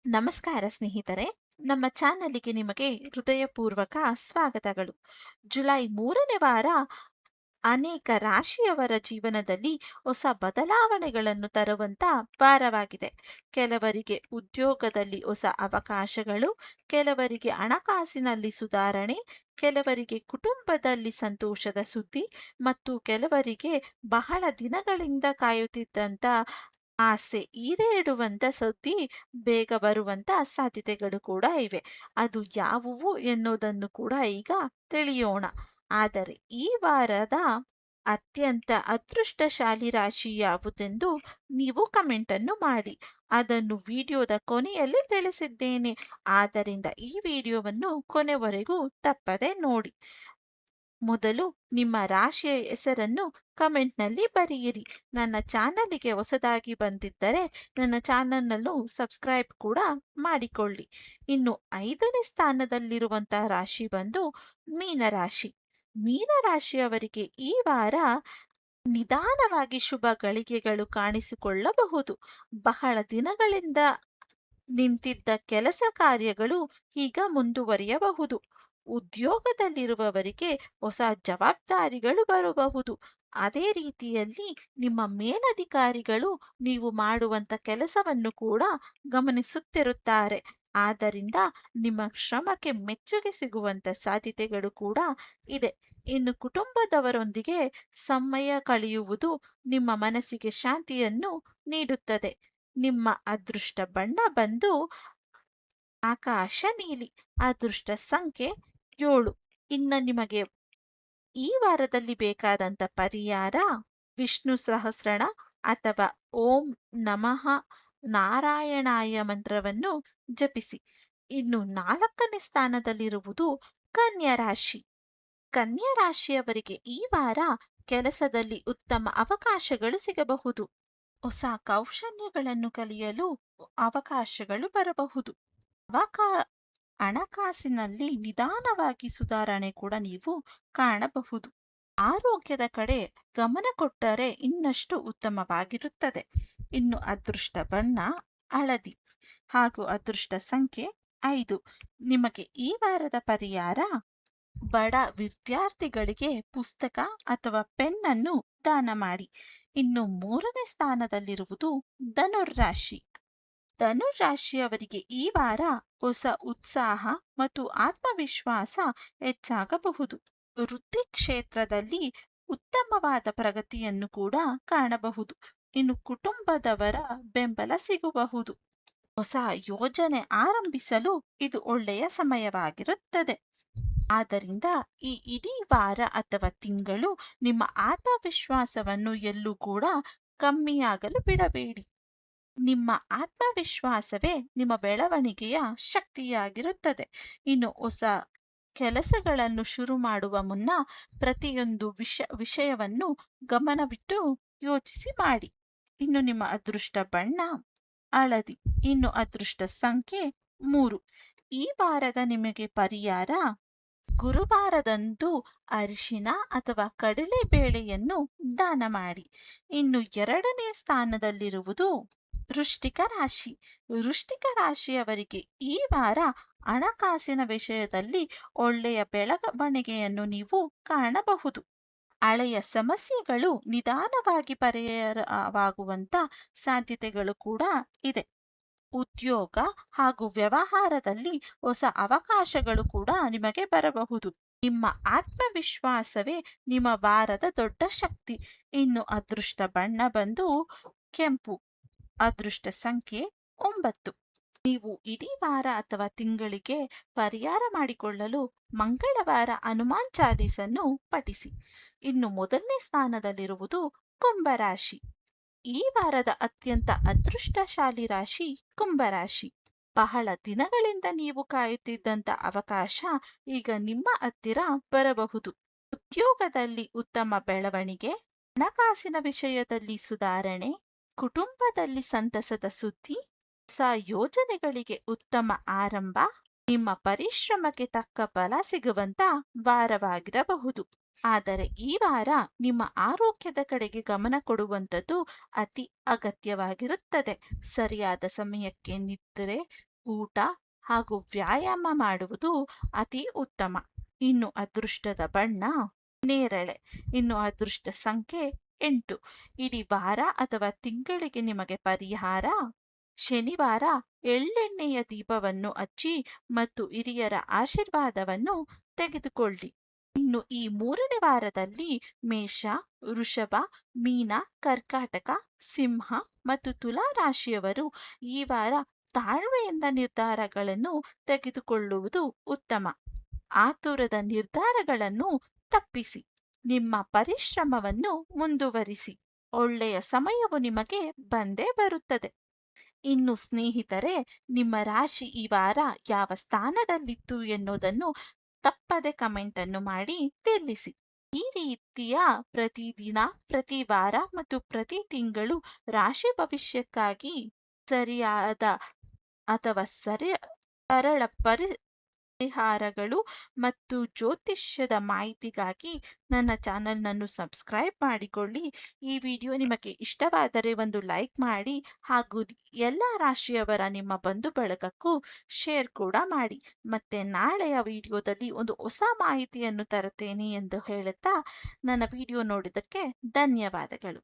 ನಮಸ್ಕಾರ ಸ್ನೇಹಿತರೆ, ನಮ್ಮ ಚಾನಲಿಗೆ ನಿಮಗೆ ಹೃದಯಪೂರ್ವಕ ಸ್ವಾಗತಗಳು. ಜುಲೈ 3ನೇ ವಾರ ಅನೇಕ ರಾಶಿಯವರ ಜೀವನದಲ್ಲಿ ಹೊಸ ಬದಲಾವಣೆಗಳನ್ನು ತರುವಂತ ವಾರವಾಗಿದೆ. ಕೆಲವರಿಗೆ ಉದ್ಯೋಗದಲ್ಲಿ ಹೊಸ ಅವಕಾಶಗಳು, ಕೆಲವರಿಗೆ ಹಣಕಾಸಿನಲ್ಲಿ ಸುಧಾರಣೆ, ಕೆಲವರಿಗೆ ಕುಟುಂಬದಲ್ಲಿ ಸಂತೋಷದ ಸುದ್ದಿ ಮತ್ತು ಕೆಲವರಿಗೆ ಬಹಳ ದಿನಗಳಿಂದ ಕಾಯುತ್ತಿದ್ದಂತ ಆಸೆ ಈಡೇರುವಂತ ಸುದ್ದಿ ಬೇಗ ಬರುವಂತ ಸಾಧ್ಯತೆಗಳು ಕೂಡ ಇವೆ. ಅದು ಯಾವುವು ಎನ್ನುವುದನ್ನು ಕೂಡ ಈಗ ತಿಳಿಯೋಣ. ಆದರೆ ಈ ವಾರದ ಅತ್ಯಂತ ಅದೃಷ್ಟಶಾಲಿ ರಾಶಿ ಯಾವುದೆಂದು ನೀವು ಕಮೆಂಟ್ ಅನ್ನು ಮಾಡಿ. ಅದನ್ನು ವಿಡಿಯೋದ ಕೊನೆಯಲ್ಲಿ ತಿಳಿಸಿದ್ದೇನೆ. ಆದ್ದರಿಂದ ಈ ವಿಡಿಯೋವನ್ನು ಕೊನೆವರೆಗೂ ತಪ್ಪದೆ ನೋಡಿ. ಮೊದಲು ನಿಮ್ಮ ರಾಶಿಯ ಹೆಸರನ್ನು ಕಮೆಂಟ್ನಲ್ಲಿ ಬರೆಯಿರಿ. ನನ್ನ ಚಾನಲಿಗೆ ಹೊಸದಾಗಿ ಬಂದಿದ್ದರೆ ನನ್ನ ಚಾನಲ್ನಲ್ಲೂ ಸಬ್ಸ್ಕ್ರೈಬ್ ಕೂಡ ಮಾಡಿಕೊಳ್ಳಿ. ಇನ್ನು 5ನೇ ಸ್ಥಾನದಲ್ಲಿರುವಂತಹ ರಾಶಿ ಬಂದು ಮೀನರಾಶಿ. ಮೀನರಾಶಿಯವರಿಗೆ ಈ ವಾರ ನಿಧಾನವಾಗಿ ಶುಭ ಗಳಿಗೆಗಳು ಕಾಣಿಸಿಕೊಳ್ಳಬಹುದು. ಬಹಳ ದಿನಗಳಿಂದ ನಿಂತಿದ್ದ ಕೆಲಸ ಕಾರ್ಯಗಳು ಈಗ ಮುಂದುವರಿಯಬಹುದು. ಉದ್ಯೋಗದಲ್ಲಿರುವವರಿಗೆ ಹೊಸ ಜವಾಬ್ದಾರಿಗಳು ಬರಬಹುದು. ಅದೇ ರೀತಿಯಲ್ಲಿ ನಿಮ್ಮ ಮೇಲಧಿಕಾರಿಗಳು ನೀವು ಮಾಡುವಂತ ಕೆಲಸವನ್ನು ಕೂಡ ಗಮನಿಸುತ್ತಿರುತ್ತಾರೆ. ಆದ್ದರಿಂದ ನಿಮ್ಮ ಶ್ರಮಕ್ಕೆ ಮೆಚ್ಚುಗೆ ಸಿಗುವಂತ ಸಾಧ್ಯತೆಗಳು ಕೂಡ ಇದೆ. ಇನ್ನು ಕುಟುಂಬದವರೊಂದಿಗೆ ಸಮಯ ಕಳೆಯುವುದು ನಿಮ್ಮ ಮನಸ್ಸಿಗೆ ಶಾಂತಿಯನ್ನು ನೀಡುತ್ತದೆ. ನಿಮ್ಮ ಅದೃಷ್ಟ ಬಣ್ಣ ಬಂದು ಆಕಾಶ ನೀಲಿ. ಅದೃಷ್ಟ ಸಂಖ್ಯೆ 7. ಇನ್ನು ನಿಮಗೆ ಈ ವಾರದಲ್ಲಿ ಬೇಕಾದಂತ ಪರಿಹಾರ ವಿಷ್ಣು ಸಹಸ್ರಣ ಅಥವಾ ಓಂ ನಮಃ ನಾರಾಯಣಾಯ ಮಂತ್ರವನ್ನು ಜಪಿಸಿ. ಇನ್ನು 4ನೇ ಸ್ಥಾನದಲ್ಲಿರುವುದು ಕನ್ಯಾ ರಾಶಿ. ಕನ್ಯಾ ರಾಶಿಯವರಿಗೆ ಈ ವಾರ ಕೆಲಸದಲ್ಲಿ ಉತ್ತಮ ಅವಕಾಶಗಳು ಸಿಗಬಹುದು. ಹೊಸ ಕೌಶಲ್ಯಗಳನ್ನು ಕಲಿಯಲು ಅವಕಾಶಗಳು ಬರಬಹುದು. ಅವಕಾ ಹಣಕಾಸಿನಲ್ಲಿ ನಿಧಾನವಾಗಿ ಸುಧಾರಣೆ ಕೂಡ ನೀವು ಕಾಣಬಹುದು. ಆರೋಗ್ಯದ ಕಡೆ ಗಮನ ಕೊಟ್ಟರೆ ಇನ್ನಷ್ಟು ಉತ್ತಮವಾಗಿರುತ್ತದೆ. ಇನ್ನು ಅದೃಷ್ಟ ಬಣ್ಣ ಹಳದಿ ಹಾಗೂ ಅದೃಷ್ಟ ಸಂಖ್ಯೆ 5. ನಿಮಗೆ ಈ ವಾರದ ಪರಿಹಾರ ಬಡ ವಿದ್ಯಾರ್ಥಿಗಳಿಗೆ ಪುಸ್ತಕ ಅಥವಾ ಪೆನ್ನನ್ನು ದಾನ ಮಾಡಿ. ಇನ್ನು 3ನೇ ಸ್ಥಾನದಲ್ಲಿರುವುದು ಧನುರ್ರಾಶಿ. ಧನುರಾಶಿಯವರಿಗೆ ಈ ವಾರ ಹೊಸ ಉತ್ಸಾಹ ಮತ್ತು ಆತ್ಮವಿಶ್ವಾಸ ಹೆಚ್ಚಾಗಬಹುದು. ವೃತ್ತಿ ಕ್ಷೇತ್ರದಲ್ಲಿ ಉತ್ತಮವಾದ ಪ್ರಗತಿಯನ್ನು ಕೂಡ ಕಾಣಬಹುದು. ಇನ್ನು ಕುಟುಂಬದವರ ಬೆಂಬಲ ಸಿಗಬಹುದು. ಹೊಸ ಯೋಜನೆ ಆರಂಭಿಸಲು ಇದು ಒಳ್ಳೆಯ ಸಮಯವಾಗಿರುತ್ತದೆ. ಆದ್ದರಿಂದ ಈ ಇಡೀ ವಾರ ಅಥವಾ ತಿಂಗಳು ನಿಮ್ಮ ಆತ್ಮವಿಶ್ವಾಸವನ್ನು ಎಲ್ಲೂ ಕೂಡ ಕಮ್ಮಿಯಾಗಲು ಬಿಡಬೇಡಿ. ನಿಮ್ಮ ಆತ್ಮವಿಶ್ವಾಸವೇ ನಿಮ್ಮ ಬೆಳವಣಿಗೆಯ ಶಕ್ತಿಯಾಗಿರುತ್ತದೆ. ಇನ್ನು ಹೊಸ ಕೆಲಸಗಳನ್ನು ಶುರು ಮಾಡುವ ಮುನ್ನ ಪ್ರತಿಯೊಂದು ವಿಷಯವನ್ನು ಗಮನವಿಟ್ಟು ಯೋಚಿಸಿ ಮಾಡಿ. ಇನ್ನು ನಿಮ್ಮ ಅದೃಷ್ಟ ಬಣ್ಣ ಹಳದಿ. ಇನ್ನು ಅದೃಷ್ಟ ಸಂಖ್ಯೆ 3. ಈ ವಾರದ ನಿಮಗೆ ಪರಿಹಾರ ಗುರುವಾರದಂದು ಅರಿಶಿನ ಅಥವಾ ಕಡಲೆಬೇಳೆಯನ್ನು ದಾನ ಮಾಡಿ. ಇನ್ನು 2ನೇ ಸ್ಥಾನದಲ್ಲಿರುವುದು ವೃಶ್ಚಿಕ ರಾಶಿ. ವೃಶ್ಚಿಕ ರಾಶಿಯವರಿಗೆ ಈ ವಾರ ಹಣಕಾಸಿನ ವಿಷಯದಲ್ಲಿ ಒಳ್ಳೆಯ ಬೆಳವಣಿಗೆಯನ್ನು ನೀವು ಕಾಣಬಹುದು. ಹಳೆಯ ಸಮಸ್ಯೆಗಳು ನಿಧಾನವಾಗಿ ಪರಿಹಾರವಾಗುವಂತ ಸಾಧ್ಯತೆಗಳು ಕೂಡ ಇದೆ. ಉದ್ಯೋಗ ಹಾಗೂ ವ್ಯವಹಾರದಲ್ಲಿ ಹೊಸ ಅವಕಾಶಗಳು ಕೂಡ ನಿಮಗೆ ಬರಬಹುದು. ನಿಮ್ಮ ಆತ್ಮವಿಶ್ವಾಸವೇ ನಿಮ್ಮ ವಾರದ ದೊಡ್ಡ ಶಕ್ತಿ. ಇನ್ನು ಅದೃಷ್ಟ ಬಣ್ಣ ಬಂದು ಕೆಂಪು. ಅದೃಷ್ಟ ಸಂಖ್ಯೆ 9. ನೀವು ಇಡೀ ವಾರ ಅಥವಾ ತಿಂಗಳಿಗೆ ಪರಿಹಾರ ಮಾಡಿಕೊಳ್ಳಲು ಮಂಗಳವಾರ ಹನುಮಾನ್ ಚಾಲೀಸನ್ನು ಪಠಿಸಿ. ಇನ್ನು 1ನೇ ಸ್ಥಾನದಲ್ಲಿರುವುದು ಕುಂಭರಾಶಿ. ಈ ವಾರದ ಅತ್ಯಂತ ಅದೃಷ್ಟಶಾಲಿ ರಾಶಿ ಕುಂಭರಾಶಿ. ಬಹಳ ದಿನಗಳಿಂದ ನೀವು ಕಾಯುತ್ತಿದ್ದಂತ ಅವಕಾಶ ಈಗ ನಿಮ್ಮ ಹತ್ತಿರ ಬರಬಹುದು. ಉದ್ಯೋಗದಲ್ಲಿ ಉತ್ತಮ ಬೆಳವಣಿಗೆ, ಹಣಕಾಸಿನ ವಿಷಯದಲ್ಲಿ ಸುಧಾರಣೆ, ಕುಟುಂಬದಲ್ಲಿ ಸಂತಸದ ಸುದ್ದಿ, ಹೊಸ ಯೋಜನೆಗಳಿಗೆ ಉತ್ತಮ ಆರಂಭ, ನಿಮ್ಮ ಪರಿಶ್ರಮಕ್ಕೆ ತಕ್ಕ ಫಲ ಸಿಗುವಂತ ವಾರವಾಗಿರಬಹುದು. ಆದರೆ ಈ ವಾರ ನಿಮ್ಮ ಆರೋಗ್ಯದ ಕಡೆಗೆ ಗಮನ ಕೊಡುವಂಥದ್ದು ಅತಿ ಅಗತ್ಯವಾಗಿರುತ್ತದೆ. ಸರಿಯಾದ ಸಮಯಕ್ಕೆ ನಿದ್ರೆ ಊಟ ಹಾಗೂ ವ್ಯಾಯಾಮ ಮಾಡುವುದು ಅತಿ ಉತ್ತಮ. ಇನ್ನು ಅದೃಷ್ಟದ ಬಣ್ಣ ನೇರಳೆ. ಇನ್ನು ಅದೃಷ್ಟ ಸಂಖ್ಯೆ 8. ಇಡೀ ವಾರ ಅಥವಾ ತಿಂಗಳಿಗೆ ನಿಮಗೆ ಪರಿಹಾರ: ಶನಿವಾರ ಎಳ್ಳೆಣ್ಣೆಯ ದೀಪವನ್ನು ಹಚ್ಚಿ ಮತ್ತು ಹಿರಿಯರ ಆಶೀರ್ವಾದವನ್ನು ತೆಗೆದುಕೊಳ್ಳಿ. ಇನ್ನು ಈ 3ನೇ ವಾರದಲ್ಲಿ ಮೇಷ, ವೃಷಭ, ಮೀನ, ಕರ್ಕಾಟಕ, ಸಿಂಹ ಮತ್ತು ತುಲಾ ರಾಶಿಯವರು ಈ ವಾರ ತಾಳ್ಮೆಯಿಂದ ನಿರ್ಧಾರಗಳನ್ನು ತೆಗೆದುಕೊಳ್ಳುವುದು ಉತ್ತಮ. ಆತುರದ ನಿರ್ಧಾರಗಳನ್ನು ತಪ್ಪಿಸಿ ನಿಮ್ಮ ಪರಿಶ್ರಮವನ್ನು ಮುಂದುವರಿಸಿ. ಒಳ್ಳೆಯ ಸಮಯವು ನಿಮಗೆ ಬಂದೇ ಬರುತ್ತದೆ. ಇನ್ನು ಸ್ನೇಹಿತರೆ, ನಿಮ್ಮ ರಾಶಿ ಈ ವಾರ ಯಾವ ಸ್ಥಾನದಲ್ಲಿತ್ತು ಎನ್ನುವುದನ್ನು ತಪ್ಪದೆ ಕಮೆಂಟ್ ಅನ್ನು ಮಾಡಿ ತಿಳಿಸಿ. ಈ ರೀತಿಯ ಪ್ರತಿದಿನ, ಪ್ರತಿ ವಾರ ಮತ್ತು ಪ್ರತಿ ತಿಂಗಳು ರಾಶಿ ಭವಿಷ್ಯಕ್ಕಾಗಿ ಸರಿಯಾದ ಅಥವಾ ಸರಳ ಪರಿಹಾರಗಳು ಮತ್ತು ಜ್ಯೋತಿಷ್ಯದ ಮಾಹಿತಿಗಾಗಿ ನನ್ನ ಚಾನಲ್ನನ್ನು ಸಬ್ಸ್ಕ್ರೈಬ್ ಮಾಡಿಕೊಳ್ಳಿ. ಈ ವಿಡಿಯೋ ನಿಮಗೆ ಇಷ್ಟವಾದರೆ ಒಂದು ಲೈಕ್ ಮಾಡಿ ಹಾಗೂ ಎಲ್ಲ ರಾಶಿಯವರ ನಿಮ್ಮ ಬಂಧು ಬಳಗಕ್ಕೂ ಶೇರ್ ಕೂಡ ಮಾಡಿ. ಮತ್ತೆ ನಾಳೆಯ ವಿಡಿಯೋದಲ್ಲಿ ಒಂದು ಹೊಸ ಮಾಹಿತಿಯನ್ನು ತರುತ್ತೇನೆ ಎಂದು ಹೇಳುತ್ತಾ ನನ್ನ ವಿಡಿಯೋ ನೋಡಿದ್ದಕ್ಕೆ ಧನ್ಯವಾದಗಳು.